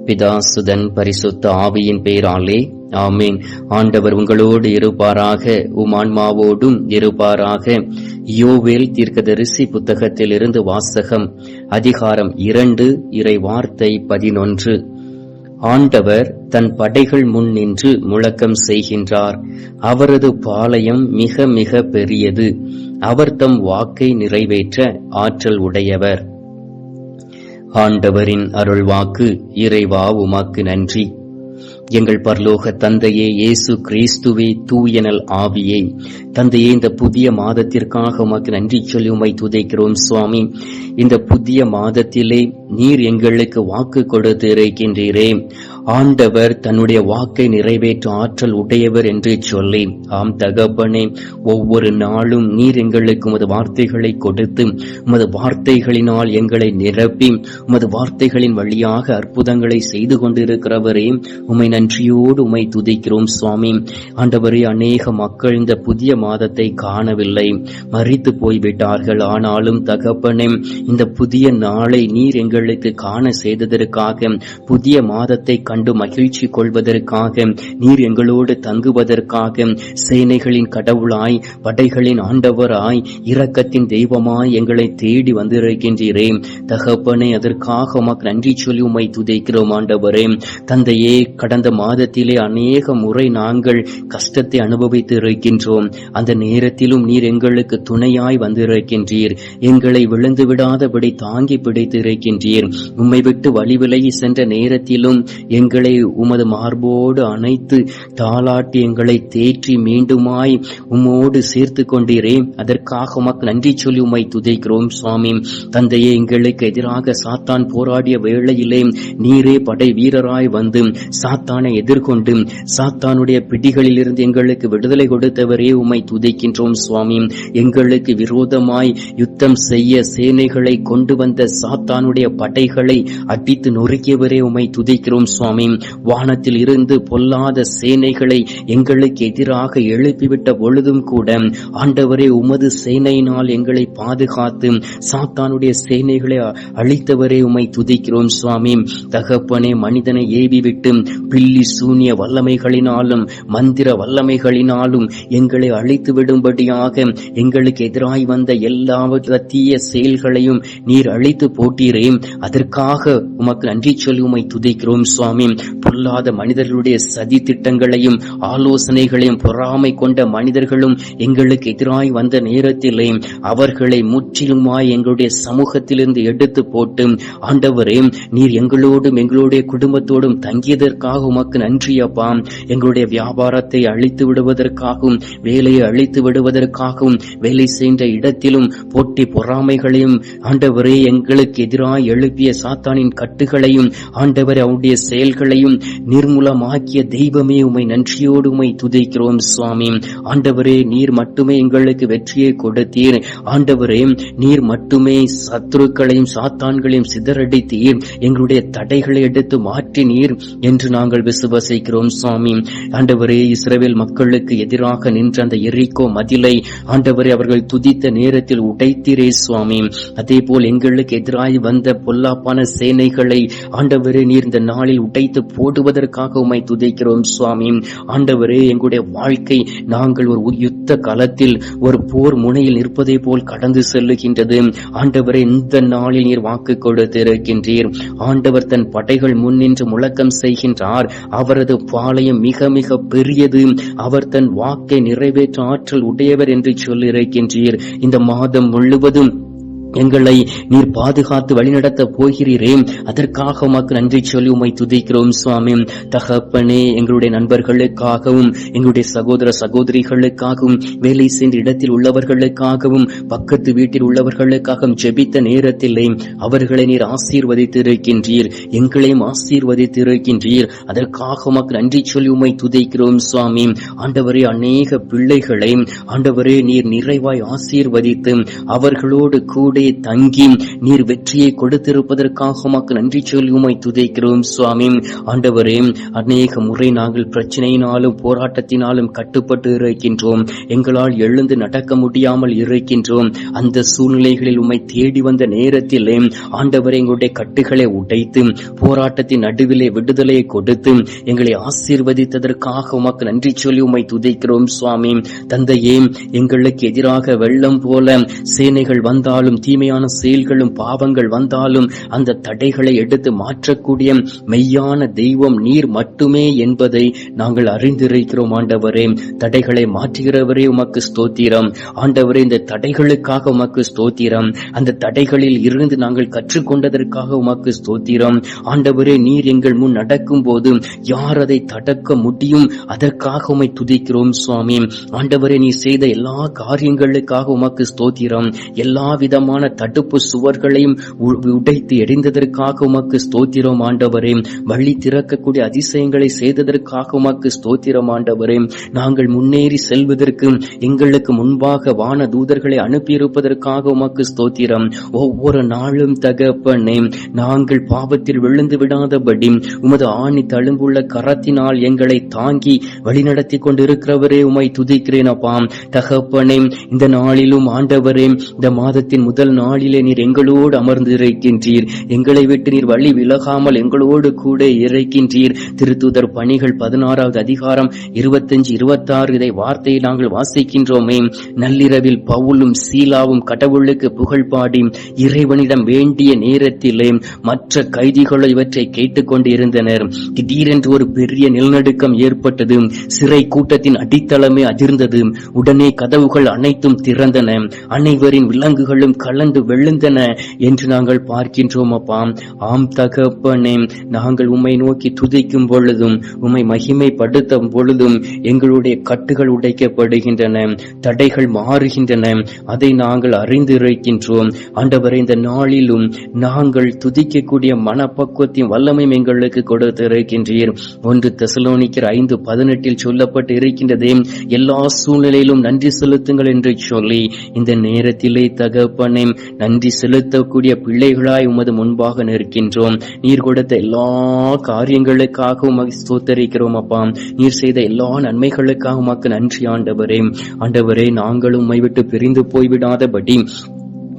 பிதா சுதன் பரிசுத்த ஆவியின் பெயராலே ஆமீன். ஆண்டவர் உங்களோடு இருப்பாராக, ஆன்மாவோடும் இருப்பாராக. யோவேல் தீர்க்கதரிசி புத்தகத்தில் இருந்து வாசகம். அதிகாரம் 2, இறை வார்த்தை 11. ஆண்டவர் தன் படைகள் முன் நின்று முழக்கம் செய்கின்றார். அவரது பாளையம் மிக மிக பெரியது. அவர் தம் வாக்கை நிறைவேற்ற ஆற்றல் உடையவர். ஆண்டவரின் அருள்வாக்கு. இறைவா உமக்கு நன்றி. எங்கள் பரலோக தந்தையே, இயேசு கிறிஸ்துவே, தூயனல் ஆவியே, தந்தையே, இந்த புதிய மாதத்திற்காக உமக்கு நன்றி சொல்லி உம்மை துதிக்கிறோம் சுவாமி. இந்த புதிய மாதத்திலே நீர் எங்களுக்கு வாக்கு கொடுத்து இருக்கின்றீரே. ஆண்டவர் தன்னுடைய வாக்கை நிறைவேற்ற ஆற்றல் உடையவர் என்று சொல்லி, ஆம் தகப்பனே, ஒவ்வொரு நாளும் நீர் எங்களுக்கு உமது வார்த்தைகளை கொடுத்து உமது வார்த்தைகளினால் எங்களை நிரப்பி உமது வார்த்தைகளின் வழியாக அற்புதங்களை செய்து கொண்டிருக்கிறவரே, உம்மை நன்றியோடு உம்மை துதிக்கிறோம் சுவாமி. ஆண்டவரே, அநேக மக்கள் இந்த புதிய மாதத்தை காணவில்லை, மரித்து போய்விட்டார்கள். ஆனாலும் தகப்பனே, இந்த புதிய நாளை நீர் எங்களுக்கு காண செய்ததற்காக, புதிய மாதத்தை கண்டு மகிழ்ச்சி கொள்வதற்காக, நீர் எங்களோடு தங்குவதற்காக, சேனைகளின் கடவுளாய், படைகளின் ஆண்டவராய், இரக்கத்தின் தெய்வமாய் எங்களை தேடி வந்திருக்கின்றீரே தகப்பனே. அதற்காக உமக்கு நன்றி சொல்லி உம்மை துதிக்கிறோம் ஆண்டவரே. தந்தையே, கடந்த மாதத்திலே அநேக முறை நாங்கள் கஷ்டத்தை அனுபவித்து இருக்கின்றோம். அந்த நேரத்திலும் நீர் எங்களுக்கு துணையாய் வந்திருக்கின்றீர். எங்களை விழுந்து விடாதபடி தாங்கி பிடித்து இருக்கின்றீர். உம்மை விட்டு வழி விலகி சென்ற நேரத்திலும் எங்களை உமது மார்போடு அணைத்து தாளாட்டி எங்களை தேற்றி மீண்டுமாய் உம்மோடு சேர்த்து கொண்டீரே. அதற்காக உமக்கு நன்றி சொல்லி உம்மை துதிக்கிறோம் சுவாமி. தந்தையே, எங்களுக்கு எதிராக சாத்தான் போராடிய வேளையிலே நீரே படை வீரராய் வந்து சாத்தானை எதிர்கொண்டு சாத்தானுடைய பிடிகளில் இருந்து எங்களுக்கு விடுதலை கொடுத்தவரே, உம்மை துதிக்கின்றோம் சுவாமி. எங்களுக்கு விரோதமாய் யுத்தம் செய்ய சேனைகளை கொண்டு வந்த சாத்தானுடைய படைகளை அடித்து நொறுக்கியவரே, உம்மை துதிக்கிறோம் சுவாமி. வானத்தில் இருந்து பொல்லாத சேனைகளை எங்களுக்கு எதிராக எழுப்பிவிட்ட பொழுதும் கூட ஆண்டவரே, உமது சேனையினால் எங்களை பாதுகாத்து சாத்தானுடைய சேனைகளை அழித்தவரே, உம்மை துதிக்கிறோம் சுவாமி. தகப்பனே, மனிதனை ஏவி விட்டு பில்லி சூனிய வல்லமைகளினாலும் மந்திர வல்லமைகளினாலும் எங்களை அழித்து விடும்படியாக எங்களுக்கு எதிராய் வந்த எல்லா தீய செயல்களையும் நீர் அழித்து போட்டீரே. அதற்காக உமக்கு நன்றி சொல்லி உம்மை துதிக்கிறோம் சுவாமி. பொல்லாத மனிதர்களுடைய சதி திட்டங்களையும் ஆலோசனைகளையும் பொறாமை கொண்ட மனிதர்களும் எங்களுக்கு எதிராய் வந்த நேரத்திலே அவர்களை முற்றிலுமாய் எங்களுடைய சமூகத்திலிருந்து எடுத்து போட்டு ஆண்டவரே, நீர் எங்களோடும் எங்களுடைய குடும்பத்தோடும் தங்கியதற்காக உமக்கு நன்றி அப்பா. எங்களுடைய வியாபாரத்தை அழித்து விடுவதற்காகவும், வேலையை அழித்து விடுவதற்காகவும், வேலை செய்த இடத்திலும் போட்டி பொறாமைகளையும் ஆண்டவரே, எங்களுக்கு எதிராய் எழுப்பிய சாத்தானின் கட்டுகளையும் ஆண்டவரே, அவருடைய செயல்களையும் நிர்மூலமாக்கிய தெய்வமே, உம்மை நன்றியோடு உம்மை துதிக்கிறோம் சுவாமி. ஆண்டவரே, நீர் மட்டுமே எங்களுக்கு வெற்றியை கொடுத்தீர். ஆண்டவரே, நீர் மட்டுமே சத்துருக்களையும் சாத்தான்களையும் சிதறடித்தீர். எங்களுடைய தடைகளை எடுத்து மாற்றினீர் என்று நாங்கள் விசுவாசிக்கிறோம் சுவாமி. ஆண்டவரே, இஸ்ரவேல் மக்களுக்கு எதிராக நின்ற அந்த எரிகோ மதிலை ஆண்டவரே, அவர்கள் துதித்த நேரத்தில் உடைத்தீரே சுவாமி. அதே போல் எங்களுக்கு எதிராய் வந்த பொல்லாப்பான சேனைகளை ஆண்டவரே, நீர் இந்த நாளில் உடைத்து போடுவதற்காக உம்மை துதிக்கிறோம் சுவாமி. ஆண்டவரே, எங்களுடைய வாழ்க்கை நாங்கள் ஒரு யுத்த களத்தில் ஒரு போர் முனையில் நிற்பதை போல் கடந்து செல்லுகின்றது. ஆண்டவரே, இந்த நாளில் நீர் வாக்கு கொடுத்திருக்கின்றீர். ஆண்டவர் தன் படைகள் முன் நின்று முழக்கம் செய்கின்றார். அவரது பாளையம் மிக மிக பெரியது. அவர் தன் வாக்கை நிறைவேற்ற ஆற்றல் உடையவர் என்று சொல்லியிருக்கின்றீர். இந்த மாதம் முழுவதும் எங்களை நீர் பாதுகாத்து வழிநடத்த போகிறீரே. அதற்காக உமக்கு நன்றி சொல்லி உம்மை துதிக்கிறோம் சுவாமி. தகப்பனே, எங்களுடைய நண்பர்களுக்காகவும், எங்களுடைய சகோதர சகோதரிகளுக்காகவும், வேலை செய்த இடத்தில் உள்ளவர்களுக்காகவும், பக்கத்து வீட்டில் உள்ளவர்களுக்காகவும் ஜெபித்த நேரத்திலே அவர்களை நீர் ஆசீர்வதித்திருக்கின்றீர். எங்களையும் ஆசீர்வதித்திருக்கின்றீர். அதற்காக உமக்கு நன்றி சொல்லி உம்மை துதிக்கிறோம் சுவாமி. ஆண்டவரே, அநேக பிள்ளைகளை ஆண்டவரே, நீர் நிறைவாய் ஆசீர்வதித்து அவர்களோடு கூட உள்ளே தங்கி நீர் வெற்றியை கொடுத்திருப்பதற்காக உமக்கு நன்றி சொல்லி உம்மை துதிக்கிறோம் சுவாமி. ஆண்டவரே, அநேக முறை நாங்கள் பிரச்சனையினாலும் போராட்டத்தினாலும் கட்டுப்பட்டு இருக்கின்றோம். எங்களால் எழுந்து நடக்க முடியாமல் இருக்கின்றோம். அந்த சூழ்நிலைகளில் உம்மை தேடி வந்த நேரத்திலே ஆண்டவரே, எங்களுடைய கட்டுகளை உடைத்து போராட்டத்தின் நடுவிலே விடுதலையை கொடுத்து எங்களை ஆசீர்வதித்ததற்காக உமக்கு நன்றி சொல்லி உம்மை துதிக்கிறோம் சுவாமி. தந்தையே, எங்களுக்கு எதிராக வெள்ளம் போல சேனைகள் வந்தாலும் தீமையான செயல்களும் பாவங்கள் வந்தாலும் அந்த தடைகளை எடுத்து மாற்றக்கூடிய மெய்யான தெய்வம் நீர் மட்டுமே என்பதை நாங்கள் அறிந்திருக்கிறோம். ஆண்டவரே, தடைகளை மாற்றுகிறவரே உமக்கு ஸ்தோத்திரம். ஆண்டவரே, இந்த தடைகளுக்காக உமக்கு ஸ்தோத்திரம். அந்த தடைகளில் இருந்து நாங்கள் கற்றுக்கொண்டதற்காக உமக்கு ஸ்தோத்திரம். ஆண்டவரே, நீர் எங்கள் முன் நடக்கும் போது யார் அதை தடுக்க முடியும்? அதற்காக உம்மை துதிக்கிறோம் சுவாமி. ஆண்டவரே, நீ செய்த எல்லா காரியங்களுக்காக உமக்கு ஸ்தோத்திரம். எல்லா விதமான தடுப்பு சுவர்களையும் உடைத்து எறிந்ததற்காக உமக்கு ஸ்தோத்திரம். ஆண்டவரே, வழி திறக்கக்கூடிய அதிசயங்களை செய்ததற்காக உமக்கு ஸ்தோத்திரம். ஆண்டவரே, நாங்கள் முன்னேறி செல்வதற்கு எங்களுக்கு முன்பாக வான தூதர்களை அனுப்பியிருப்பதற்காக உமக்கு ஸ்தோத்திரம். ஒவ்வொரு நாளும் தகப்பனே, நாங்கள் பாவத்தில் விழுந்து விடாதபடி உமது ஆணி தழும்புள்ள கரத்தினால் எங்களை தாங்கி வழிநடத்தி கொண்டிருக்கிறவரே உம்மை துதிக்கிறேன் அப்பா. தகப்பனே, இந்த நாளிலும் ஆண்டவரே, இந்த மாதத்தின் முதல் நாளிலே நீர் எங்களோடு அமர்ந்திருக்கின்றீர். எங்களை விட்டு நீர் வழி விலகாமல் எங்களோடு கூட இருக்கின்றீர். திருத்தூதர் பணிகள் 16வது அதிகாரம் 25-26 இதை வார்த்தையை நாங்கள் வாசிக்கின்றோமே. நள்ளிரவில் பவுலும் சீலாவும் கடவுளுக்கு புகழ் பாடி இறைவனிடம் வேண்டிய நேரத்திலே மற்ற கைதிகள் இவற்றை கேட்டுக்கொண்டு இருந்தனர். திடீரென்று ஒரு பெரிய நிலநடுக்கம் ஏற்பட்டது. சிறை கூட்டத்தின் அடித்தளமே அதிர்ந்தது. உடனே கதவுகள் அனைத்தும் திறந்தன. அனைவரின் விலங்குகளும் கலந்து விழுந்தன என்று நாங்கள் பார்க்கின்றோம் அப்பா. ஆம் தகப்பனே, நாங்கள் உம்மை நோக்கி துதிக்கும் பொழுதும் உம்மை மகிமைப்படுத்தும் பொழுதும் எங்களுடைய கட்டுகள் உடைக்கப்படுகின்றன, தடைகள் மாறுகின்றன. அதை நாங்கள் அறிந்திருக்கின்றோம். ஆண்டவரே, இந்த நாளிலும் நாங்கள் துதிக்கக்கூடிய மனப்பக்குவத்தின் வல்லமையும் எங்களுக்கு கொடுத்திருக்கின்றீர். 1 தெசலோனிக்கர் 5:18 சொல்லப்பட்டு இருக்கின்றதே, எல்லா சூழ்நிலையிலும் நன்றி செலுத்துங்கள் என்று சொல்லி இந்த நேரத்திலே தகப்பனே, நன்றி செலுத்தக்கூடிய பிள்ளைகளாய் உமது முன்பாக நிற்கின்றோம். நீர் கொடுத்த எல்லா காரியங்களுக்காக உமக்கு ஸ்தோத்தரிக்கிறோம் அப்பா. நீர் செய்த எல்லா நன்மைகளுக்காக உமக்கு நன்றி ஆண்டவரே. ஆண்டவரே, நாங்கள் உம்மை விட்டு பிரிந்து போய்விடாதபடி,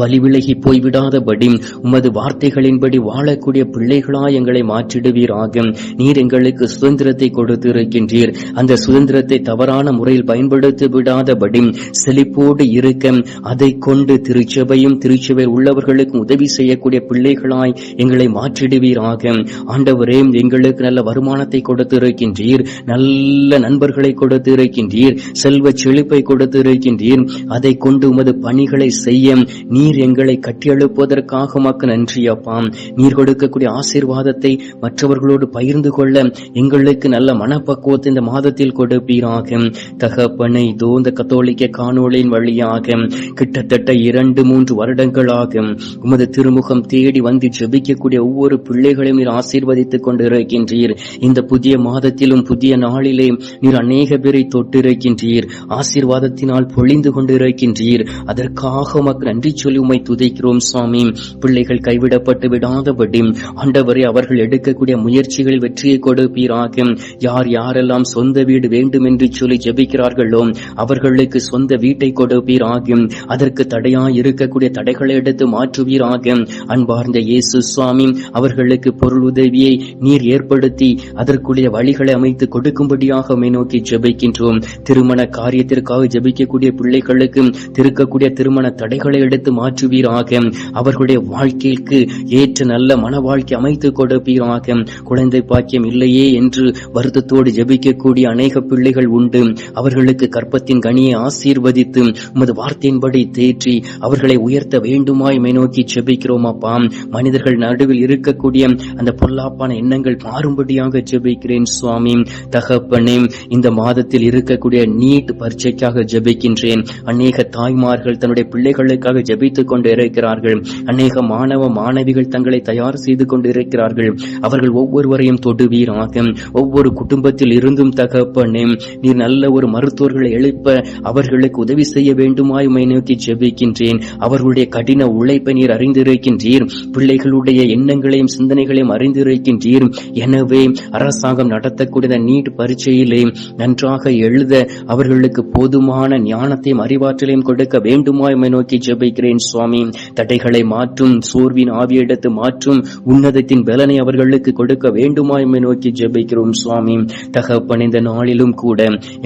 வழி விலகி போய்விடாதபடி உமது வார்த்தைகளின்படி வாழக்கூடிய பிள்ளைகளாய் எங்களை மாற்றிடுவீராக. நீர் எங்களுக்கு சுதந்திரத்தை கொடுத்திருக்கின்றீர். அந்த சுதந்திரத்தை தவறான முறையில் பயன்படுத்தி விடாதபடி செழிப்போடு இருக்க அதை கொண்டு திருச்சபையும் திருச்சபையில் உள்ளவர்களுக்கு உதவி செய்யக்கூடிய பிள்ளைகளாய் எங்களை மாற்றிடுவீராக. ஆண்டவரே, எங்களுக்கு நல்ல வருமானத்தை கொடுத்திருக்கின்றீர், நல்ல நண்பர்களை கொடுத்திருக்கின்றீர், செல்வ செழிப்பை கொடுத்திருக்கின்றீர். அதை கொண்டு உமது பணிகளை செய்ய நீர் எங்களை கட்டியெழுப்பதற்காக உமக்கு நன்றி அப்பா. நீர் கொடுக்கக்கூடிய ஆசீர்வாதத்தை மற்றவர்களோடு பகிர்ந்து கொள்ள எங்களுக்கு நல்ல மனப்பக்குவத்தை இந்த மாதத்தில் கொடுப்பீராக. தகப்பனை, இதோ இந்த கத்தோலிக்க காணொளியின் வழியாக கிட்டத்தட்ட 2-3 வருடங்களாக உமது திருமுகம் தேடி வந்து ஜெபிக்கக்கூடிய ஒவ்வொரு பிள்ளைகளையும் நீர் ஆசீர்வதித்துக் கொண்டிருக்கின்றீர். இந்த புதிய மாதத்திலும் புதிய நாளிலே நீர் அநேக பேரை தொட்டிருக்கின்றீர். ஆசீர்வாதத்தினால் பொழிந்து கொண்டிருக்கின்றீர். அதற்காக உமக்கு நன்றி சொல்லி உம்மை துதிக்கிறோம் சுவாமி. பிள்ளைகள் கைவிடப்பட்டு விடாதபடி ஆண்டவரே, அவர்கள் எடுக்கக்கூடிய முயற்சிகளில் வெற்றியை கொடுப்பீராக. யார் யாரெல்லாம் சொந்த வீடு வேண்டும் என்று சொல்லி ஜெபிக்கிறார்களோ அவர்களுக்கு சொந்த வீட்டை கொடுப்பீராக. அதற்கு தடையாய் இருக்கக்கூடிய தடைகளை எடுத்து மாற்றுவீராக. அன்பார்ந்த இயேசு சுவாமி, அவர்களுக்கு பொருள் உதவியை நீர் ஏற்படுத்தி அதற்குரிய வழிகளை அமைத்து கொடுக்கும்படியாக நோக்கி ஜெபிக்கின்றோம். திருமண காரியத்திற்காக ஜெபிக்கக்கூடிய பிள்ளைகளுக்கு இருக்கக்கூடிய திருமண தடைகளை எடுத்து மாற்றுவீராக. அவர்களுடைய வாழ்க்கைக்கு ஏற்ற நல்ல மன வாழ்க்கை அமைத்து கொடுப்பீராக. குழந்தை பாக்கியம் இல்லையே என்று வருத்தத்தோடு ஜெபிக்கக்கூடிய அநேக பிள்ளைகள் உண்டு. அவர்களுக்கு கற்பத்தின் கனியை ஆசீர்வதித்து உமது வார்த்தையின்படி தேற்றி அவர்களை உயர்த்த வேண்டுமாய் நோக்கி ஜெபிக்கிறோம் அப்பா. மனிதர்கள் நடுவில் இருக்கக்கூடிய அந்த பொல்லாப்பான எண்ணங்கள் மாறும்படியாக ஜெபிக்கிறேன் சுவாமி. தகப்பனே, இந்த மாதத்தில் இருக்கக்கூடிய நீட் பரீட்சைக்காக ஜெபிக்கின்றேன். அநேக தாய்மார்கள் தன்னுடைய பிள்ளைகளுக்காக ஜெபி ஜெபித்துக் கொண்டு இருக்கிறார்கள். அநேக மாணவ மாணவிகள் தங்களை தயார் செய்து கொண்டு இருக்கிறார்கள். அவர்கள் ஒவ்வொருவரையும் தொடுவீராக. ஒவ்வொரு குடும்பத்தில் இருந்தும் தகப்பனே, நீர் நல்ல ஒரு மருத்துவர்களை எழுப்ப அவர்களுக்கு உதவி செய்ய வேண்டுமாய் உம்மை நோக்கி ஜெபிக்கின்றேன். அவர்களுடைய கடின உழைப்பை நீர் அறிந்திருக்கின்றீர். பிள்ளைகளுடைய எண்ணங்களையும் சிந்தனைகளையும் அறிந்திருக்கின்றீர். எனவே அரசாங்கம் நடத்தக்கூடிய நீட் பரீட்சையிலே நன்றாக எழுத அவர்களுக்கு போதுமான ஞானத்தையும் அறிவாற்றலையும் கொடுக்க வேண்டுமாய் உம்மை நோக்கி ஜெபிக்கிறேன் சுவாமி. தடைகளை மாற்றும், சோர்வின் ஆவியெடுத்து மாற்றும், உன்னதத்தின் பலனை அவர்களுக்கு கொடுக்க வேண்டுமாய் உம்மை நோக்கி ஜெபிக்கிறோம் சுவாமி. தகப்பன், இந்த நாளிலும் கூட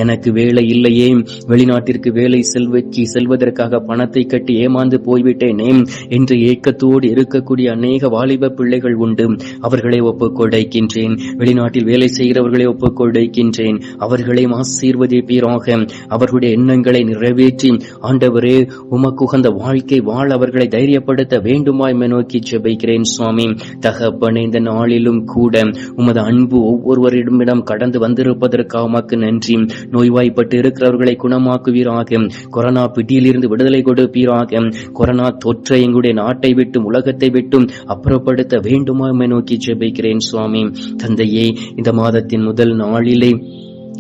எனக்கு வேலை இல்லையே, வெளிநாட்டிற்கு வேலை செல்வதற்காக பணத்தை கட்டி ஏமாந்து போய்விட்டேனே என்று ஏக்கத்தோடு இருக்கக்கூடிய அநேக வாலிப பிள்ளைகள் உண்டு. அவர்களை ஒப்புக்கொடுக்கின்றேன். வெளிநாட்டில் வேலை செய்கிறவர்களை ஒப்புக்கொடுக்கின்றேன். அவர்களையும் ஆசீர்வதிப்பீராக. அவர்களுடைய எண்ணங்களை நிறைவேற்றி ஆண்டவரே உமக்குகந்த வாழ்க்கை வாழ அவர்களை தைரியப்படுத்த வேண்டுமாய் நோக்கி ஜெபிக்கிறேன் சுவாமி. தகப்பனே, இந்த நாளிலும் கூட உமது அன்பு ஒவ்வொருவரிடமிடம் கடந்து வந்திருப்பதற்காக உமக்கு நன்றி. நோய்வாய்ப்பட்டு இருக்கிறவர்களை குணமாக்குவீராக. கொரோனா பிடியிலிருந்து விடுதலை கொடுப்பீராக. கொரோனா தொற்றை எங்களுடைய நாட்டை விட்டும் உலகத்தை விட்டும் அப்புறப்படுத்த வேண்டுமா நோக்கி ஜெபிக்கிறேன் சுவாமி. தந்தையே, இந்த மாதத்தின் முதல் நாளிலே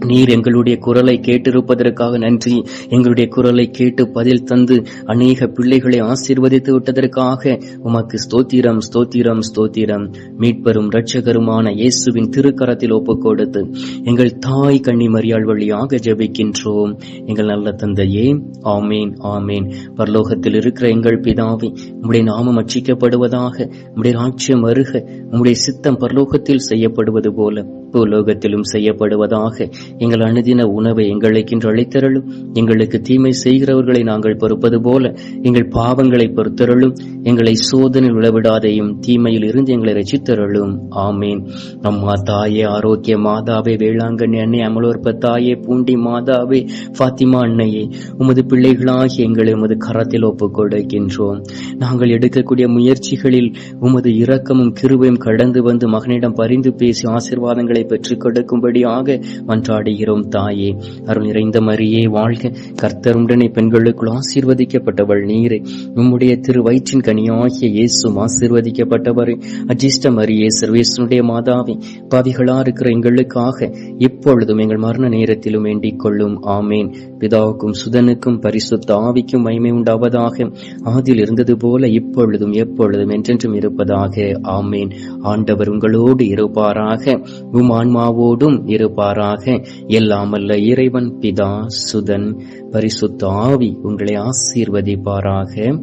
நீர் எங்களுடைய குரலை கேட்டிருப்பதற்காக நன்றி. எங்களுடைய குரலை கேட்டு பதில் தந்து அநேக பிள்ளைகளை ஆசீர்வதித்து விட்டதற்காக உமக்கு ஸ்தோத்திரம், ஸ்தோத்திரம், ஸ்தோத்திரம். மீட்பெரும் இரட்சகருமான இயேசுவின் திருக்கரத்தில் ஒப்புக்கொடுத்து எங்கள் தாய் கன்னி மரியாள் வழியாக ஜெபிக்கின்றோம் எங்கள் நல்ல தந்தையே. ஆமேன், ஆமேன். பரலோகத்தில் இருக்கிற எங்கள் பிதாவே, உம்முடைய நாமம் அர்ச்சிக்கப்படுவதாக, உம்முடைய ராஜ்யம் வருக, உம்முடைய சித்தம் பரலோகத்தில் செய்யப்படுவது போல பூலோகத்திலும் செய்யப்படுவதாக. எங்கள் அனுதின உணவை எங்களுக்கு இன்று அளித்தருளும். எங்களுக்கு தீமை செய்கிறவர்களை நாங்கள் பொறுப்பது போல எங்கள் பாவங்களை பொறுத்தருளும். எங்களை சோதனையில் விழவிடாதையும் தீமையில் இருந்து எங்களை ரட்சித்தருளும். ஆமேன். அம்மா தாயே, ஆரோக்கிய மாதாவே, வேளாங்கண்ணி அன்னை, அமலோற்ப தாயே, பூண்டி மாதாவே, பாத்திமா அன்னையே, உமது பிள்ளைகளாகி எங்களை உமது கரத்தில் ஒப்புக் கொடுக்கின்றோம். நாங்கள் எடுக்கக்கூடிய முயற்சிகளில் உமது இரக்கமும் கிருபையும் கடந்து வந்து மகனிடம் பரிந்து பேசி ஆசீர்வாதங்களை பெற்றுக் கொடுக்கும்படியாக மன்றாடுகிறோம். தாயே, அருள் நிறைந்த மரியே வாழ்க. கர்த்தருடனே பெண்களுக்குள் ஆசீர்வதிக்கப்பட்டவள் நீரே. உம்முடைய திரு வயிற்றின் கனியாகிய இயேசுவும் ஆசீர்வதிக்கப்பட்டவரே. அஜிஷ்ட மரியே, சர்வேசனுடைய மாதாவே, பாவிகளா இருக்கிற எங்களுக்காக இப்பொழுதும் எங்கள் மரண நேரத்திலும் வேண்டிக் கொள்ளும். ஆமேன். பிதாவுக்கும் சுதனுக்கும் பரிசுத்த ஆவிக்கும் மகிமை உண்டாவதாக. ஆதியில் இருந்தது போல இப்பொழுதும் எப்பொழுதும் என்றென்றும் இருப்பதாக. ஆமேன். ஆண்டவர் உங்களோடு இருப்பாராக, உம் ஆன்மாவோடும் இருப்பாராக. எல்லாமல்ல இறைவன் பிதா, சுதன், பரிசுத்த ஆவி உங்களை ஆசீர்வதிப்பாராக.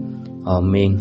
ஆமேன்.